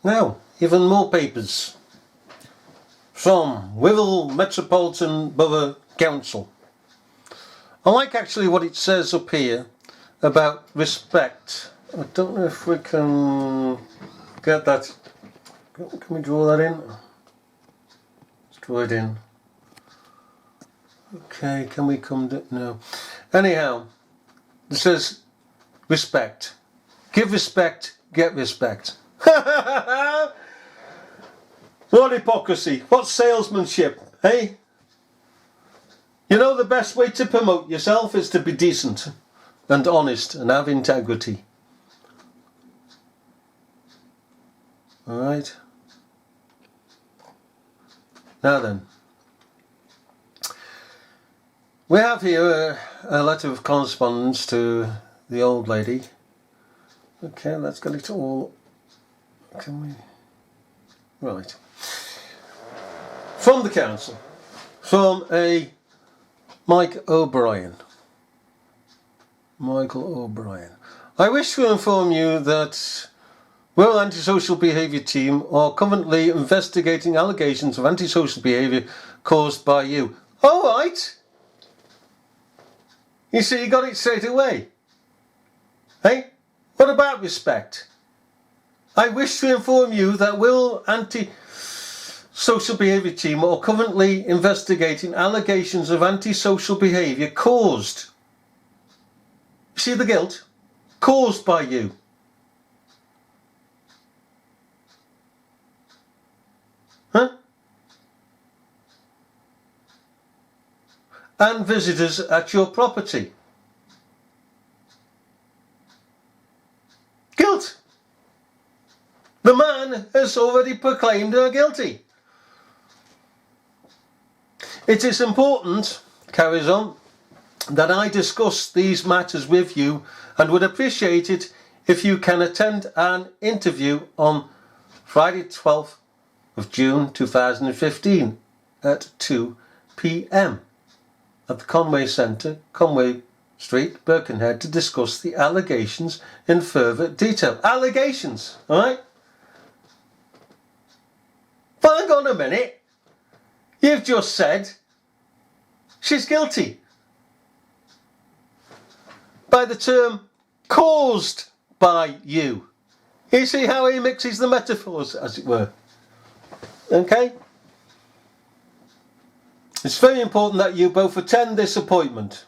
Now, even more papers from Wirral Metropolitan Borough Council. I like actually what it says up here about respect. I don't know if we can get that. Can we draw that in? Let's draw it in. Okay, can we come to, no. Anyhow, it says respect. Give respect, get respect. What hypocrisy, what salesmanship, hey? You know the best way to promote yourself is to be decent and honest and have integrity. Alright. Now then. We have here a letter of correspondence to the old lady. Okay, let's get it all. Can we? Right. From the council. From a Michael O'Brien. I wish to inform you that Wirral Antisocial Behaviour Team are currently investigating allegations of antisocial behaviour caused by you. Alright! You see, you got it straight away. Hey? What about respect? I wish to inform you that Wirral Antisocial Behaviour Team are currently investigating allegations of antisocial behaviour caused. See the guilt? Caused by you. Huh? And visitors at your property. Guilt. The man has already proclaimed her guilty. It is important, carries on, that I discuss these matters with you and would appreciate it if you can attend an interview on Friday 12th of June 2015 at 2 p.m. at the Conway Centre, Conway Street, Birkenhead, to discuss the allegations in further detail. Allegations, alright? But hang on a minute. You've just said she's guilty by the term caused by you. You see how he mixes the metaphors, as it were. Okay? It's very important that you both attend this appointment.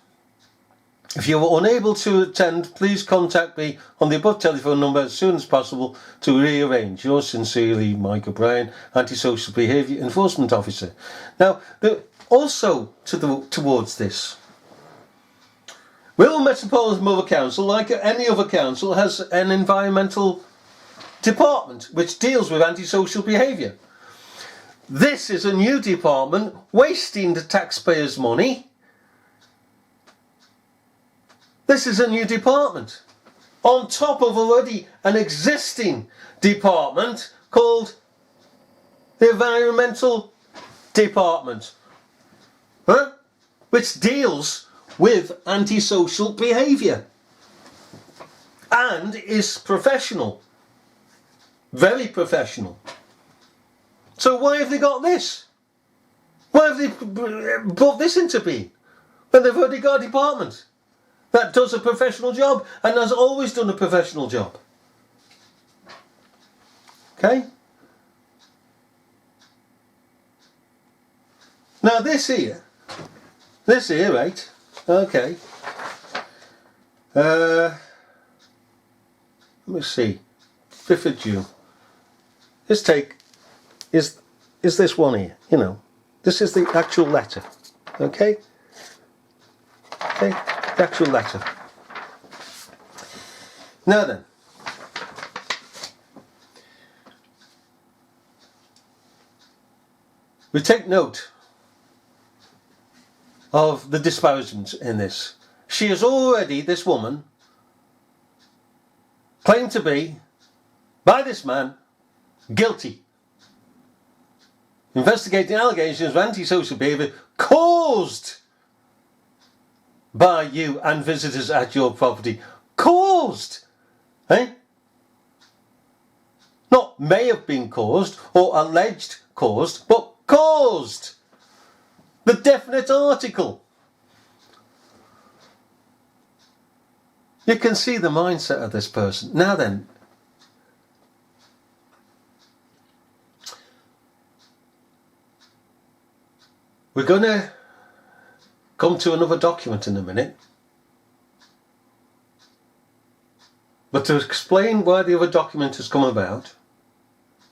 If you are unable to attend, please contact me on the above telephone number as soon as possible to rearrange. Yours sincerely, Mike O'Brien, Antisocial Behaviour Enforcement Officer. Now, also towards this, Wirral Metropolitan Borough Council, like any other council, has an environmental department which deals with antisocial behaviour. This is a new department wasting the taxpayers' money. This is a new department on top of already an existing department called the Environmental Department, which deals with antisocial behaviour and is professional, very professional. So why have they got this? Why have they brought this into being when they've already got a department that does a professional job and has always done a professional job? Okay? Now this here, right? Okay. Let me see. 5th of June. Let's take, is this one here, you know. This is the actual letter. Okay? Okay, the actual letter. Now then. We take note of the disparagement in this. She is already, this woman, claimed to be, by this man, guilty. Investigating allegations of antisocial behaviour caused by you and visitors at your property. Caused! Eh? Not may have been caused or alleged caused, but caused. The definite article. You can see the mindset of this person. Now then, we're going to come to another document in a minute. But to explain why the other document has come about,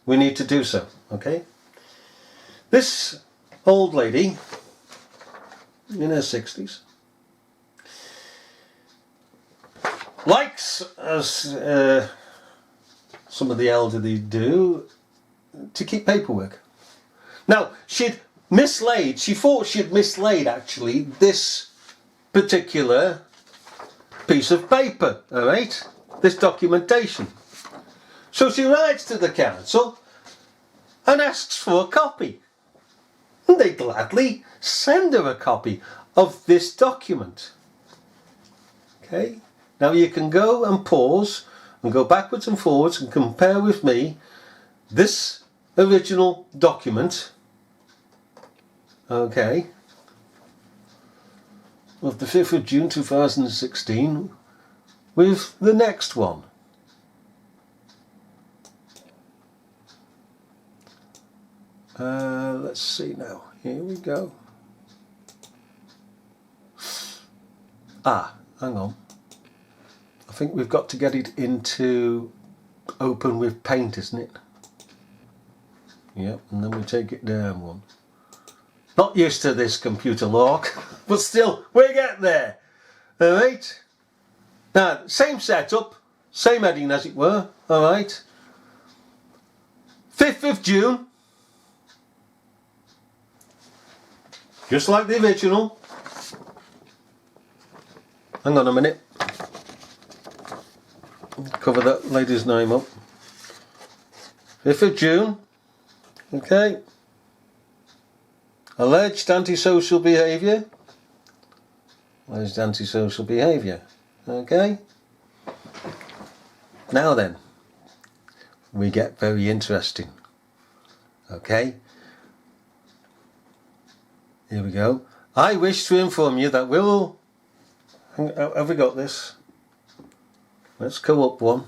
we need to do so, okay? This old lady, in her 60s, likes, as some of the elderly do, to keep paperwork. Now, she thought she'd mislaid actually this particular piece of paper, alright? This documentation. So she writes to the council and asks for a copy. And they gladly send her a copy of this document. Okay? Now you can go and pause and go backwards and forwards and compare with me this original document, okay, of the 5th of June 2016 with the next one. Let's see now. Here we go. Hang on. I think we've got to get it into open with paint, isn't it? Yep, and then we take it down one. Not used to this computer lock, but still, we get there. Alright? Now, same setup, same heading as it were, alright? 5th of June. Just like the original. Hang on a minute. Cover that lady's name up. 5th of June. Okay. Alleged antisocial behaviour. Alleged antisocial behaviour. Okay. Now then, we get very interesting. Okay. Here we go. I wish to inform you that Wirral... Have we got this? Let's go up one.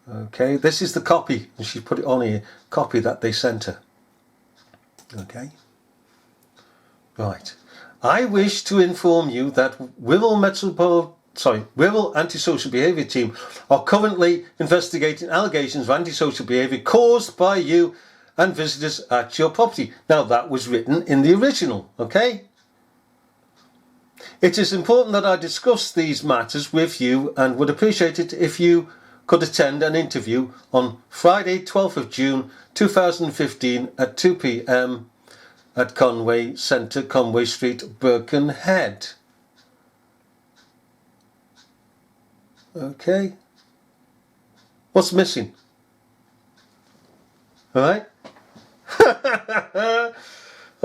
Okay, this is the copy, and she put it on here, copy that they sent her. Okay. Right. I wish to inform you that Wirral Antisocial Behaviour Team are currently investigating allegations of antisocial behaviour caused by you and visitors at your property. Now that was written in the original, okay? It is important that I discuss these matters with you and would appreciate it if you could attend an interview on Friday 12th of June 2015 at 2 p.m. at Conway Centre, Conway Street, Birkenhead. Okay. What's missing? Alright?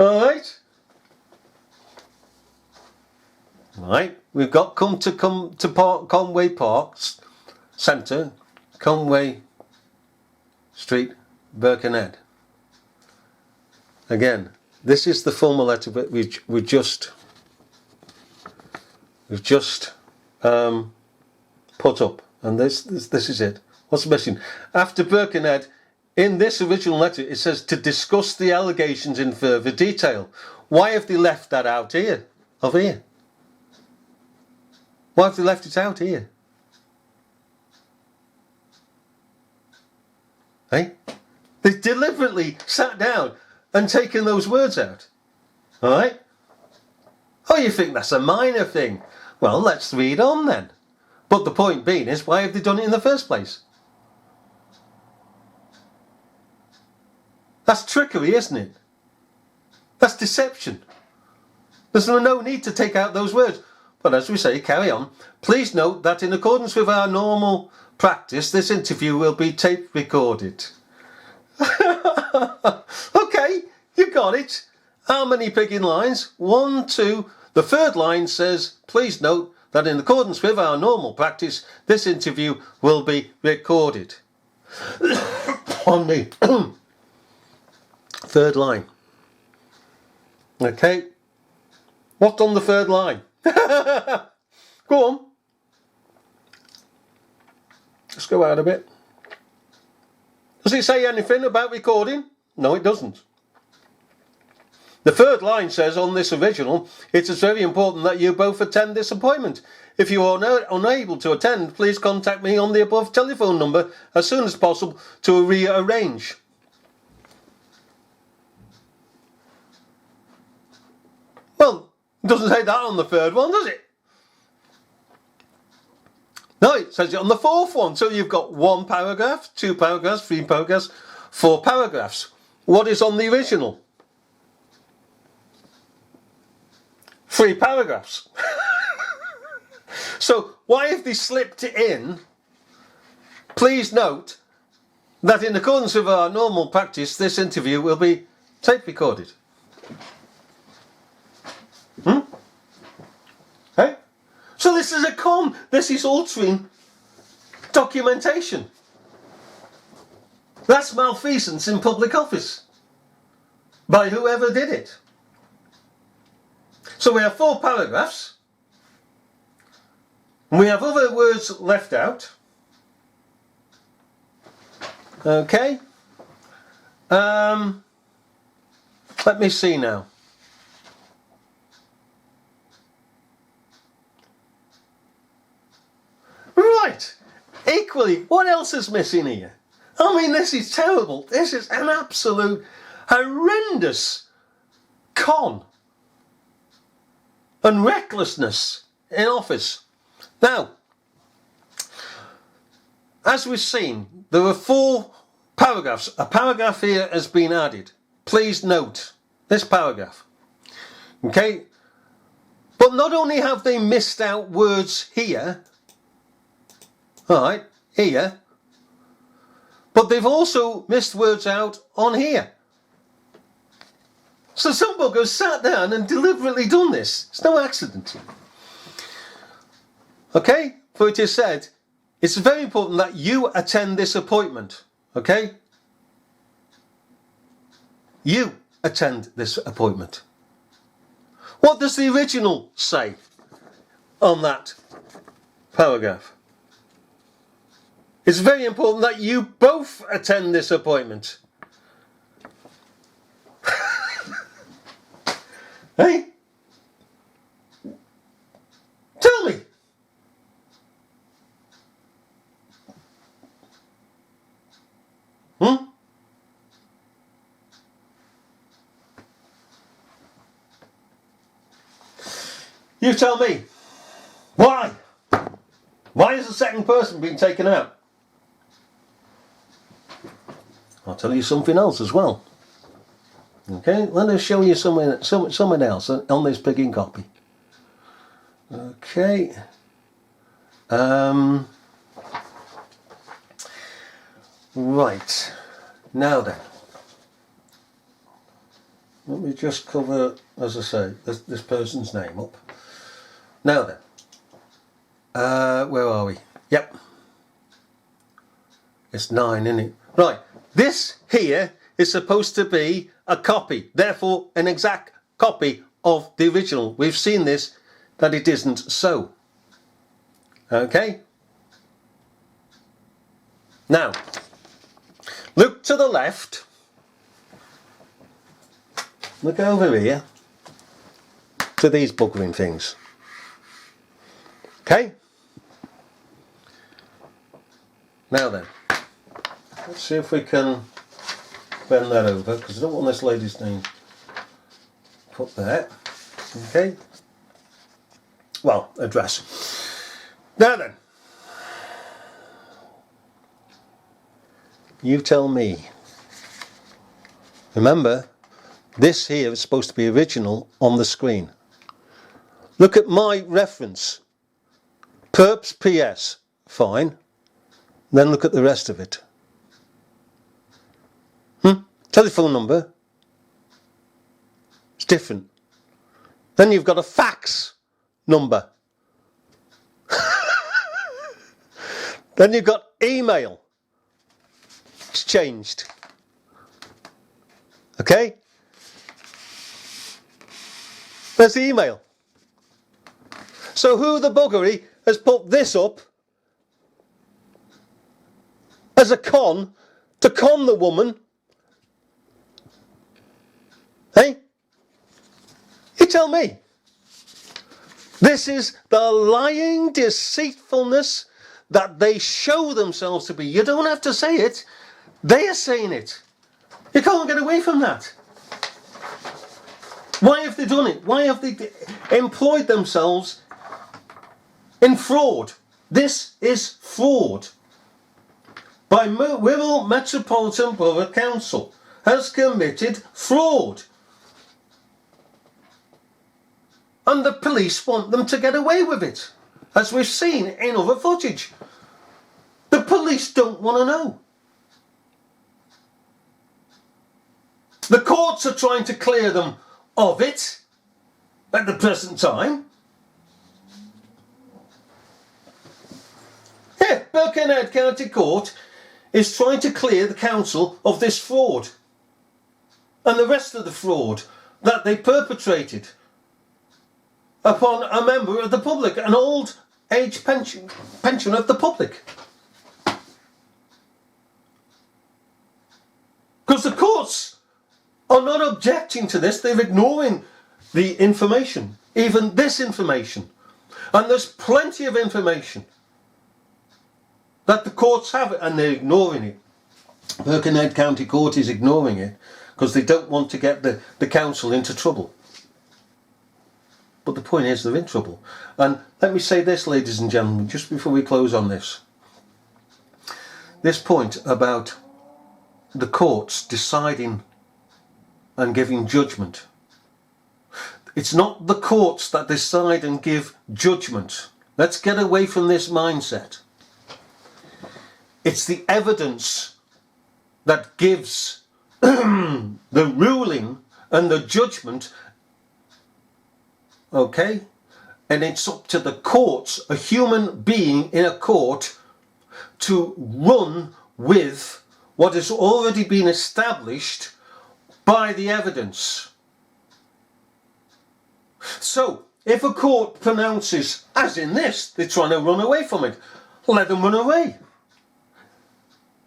Alright? Right, we've got Conway Park Centre, Conway Street, Birkenhead. Again, this is the formal letter that we've just put up, and this is it. What's missing? After Birkenhead, in this original letter, it says to discuss the allegations in further detail. Why have they left that out here? Of here? Why have they left it out here? Hey? They deliberately sat down and taken those words out. Alright? Oh, you think that's a minor thing? Well, let's read on then. But the point being is, why have they done it in the first place? That's trickery, isn't it? That's deception. There's no need to take out those words. But as we say, carry on. Please note that in accordance with our normal practice, this interview will be tape recorded. Okay, you got it. How many picking lines? 1, 2. The third line says, please note that in accordance with our normal practice, this interview will be recorded. on the third line. Okay, what's on the third line? Go on. Let's go out a bit. Does it say anything about recording? No, it doesn't. The third line says on this original, it is very important that you both attend this appointment. If you are unable to attend, please contact me on the above telephone number as soon as possible to rearrange. Well, it doesn't say that on the third one, does it? No, it says it on the fourth one. So you've got 1 paragraph, 2 paragraphs, 3 paragraphs, 4 paragraphs. What is on the original? 3 paragraphs. So why have they slipped it in? Please note that in accordance with our normal practice, this interview will be tape recorded. Hey? So this is a con. This is altering documentation. That's malfeasance in public office by whoever did it. So we have 4 paragraphs. And we have other words left out. Okay. Let me see now. Right. Equally, what else is missing here? I mean, this is terrible. This is an absolute horrendous con and recklessness in office. Now, as we've seen, there are 4 paragraphs. A paragraph here has been added. Please note this paragraph. Okay? But not only have they missed out words here, alright, here, but they've also missed words out on here. So some buggers sat down and deliberately done this. It's no accident. Okay? For it is said, it's very important that you attend this appointment. Okay? You attend this appointment. What does the original say on that paragraph? It's very important that you both attend this appointment. Hey? Tell me. You tell me. Why? Why has the second person been taken out? I'll tell you something else as well. Okay, let us show you someone else on this picking copy. Okay. Right. Now then. Let me just cover, as I say, this person's name up. Now then. Where are we? Yep. It's 9, isn't it? Right. This here is supposed to be a copy, therefore an exact copy of the original. We've seen this, that it isn't so. Okay? Now, look to the left. Look over here to these buggering things. Okay? Now then, let's see if we can bend that over, because I don't want this lady's name put there. Okay? Well, address. Now then, you tell me. Remember, this here is supposed to be original on the screen. Look at my reference. Perps PS. Fine. Then look at the rest of it. Telephone number. It's different. Then you've got a fax number. Then you've got email. It's changed. Okay? There's the email. So who the buggery has put this up as a con to con the woman? Hey? You tell me. This is the lying deceitfulness that they show themselves to be. You don't have to say it. They are saying it. You can't get away from that. Why have they done it? Why have they employed themselves in fraud? This is fraud. By Wirral Metropolitan Borough Council has committed fraud. And the police want them to get away with it, as we've seen in other footage. The police don't want to know. The courts are trying to clear them of it at the present time. Yeah, Birkenhead County Court is trying to clear the council of this fraud and the rest of the fraud that they perpetrated upon a member of the public, an old age pension of the public. Because the courts are not objecting to this, they're ignoring the information, even this information. And there's plenty of information that the courts have, and they're ignoring it. Birkenhead County Court is ignoring it because they don't want to get the council into trouble. But the point is, they're in trouble. And let me say this, ladies and gentlemen, just before we close on this. This point about the courts deciding and giving judgment. It's not the courts that decide and give judgment. Let's get away from this mindset. It's the evidence that gives the ruling and the judgment. Okay? And it's up to the courts, a human being in a court, to run with what has already been established by the evidence. So, if a court pronounces, as in this, they're trying to run away from it, let them run away.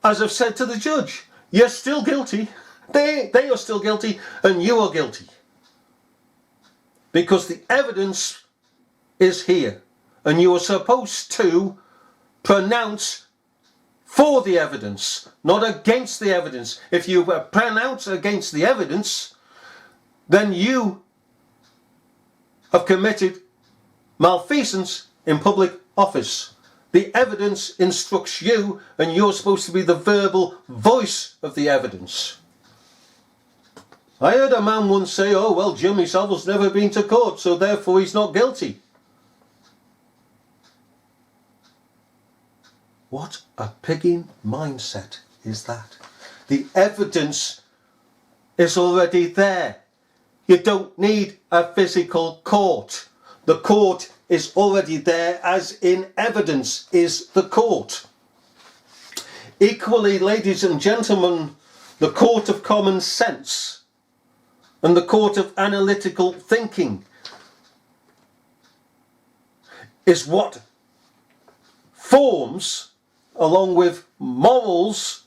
As I've said to the judge, you're still guilty, they are still guilty, and you are guilty. Because the evidence is here, and you are supposed to pronounce for the evidence, not against the evidence. If you pronounce against the evidence, then you have committed malfeasance in public office. The evidence instructs you, and you're supposed to be the verbal voice of the evidence. I heard a man once say, oh well, Jimmy Savile's never been to court, so therefore he's not guilty. What a pigging mindset is that? The evidence is already there. You don't need a physical court. The court is already there, as in evidence is the court. Equally, ladies and gentlemen, the court of common sense and the court of analytical thinking is what forms, along with morals,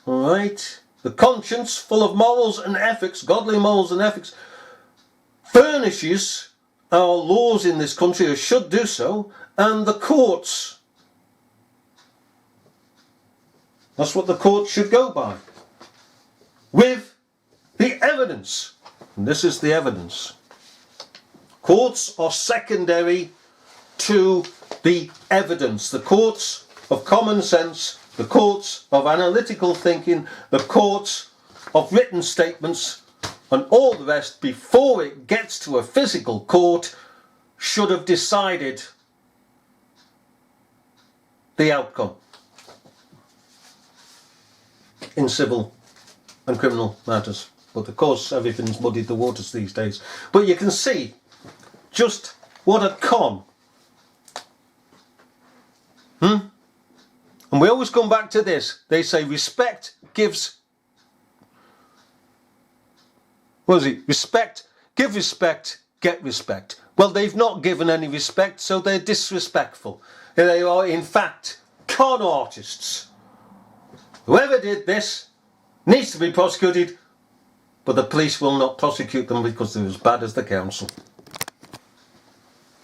all right, the conscience full of morals and ethics, godly morals and ethics, furnishes our laws in this country, or should do so, and the courts. That's what the courts should go by, with the evidence. And this is the evidence. Courts are secondary to the evidence. The courts of common sense, the courts of analytical thinking, the courts of written statements, and all the rest, before it gets to a physical court, should have decided the outcome in civil and criminal matters. But of course, everything's muddied the waters these days. But you can see just what a con And we always come back to this. They say respect gives... What is it? Respect, give respect, get respect. Well, they've not given any respect, so they're disrespectful. They are, in fact, con artists. Whoever did this needs to be prosecuted, but the police will not prosecute them because they're as bad as the council.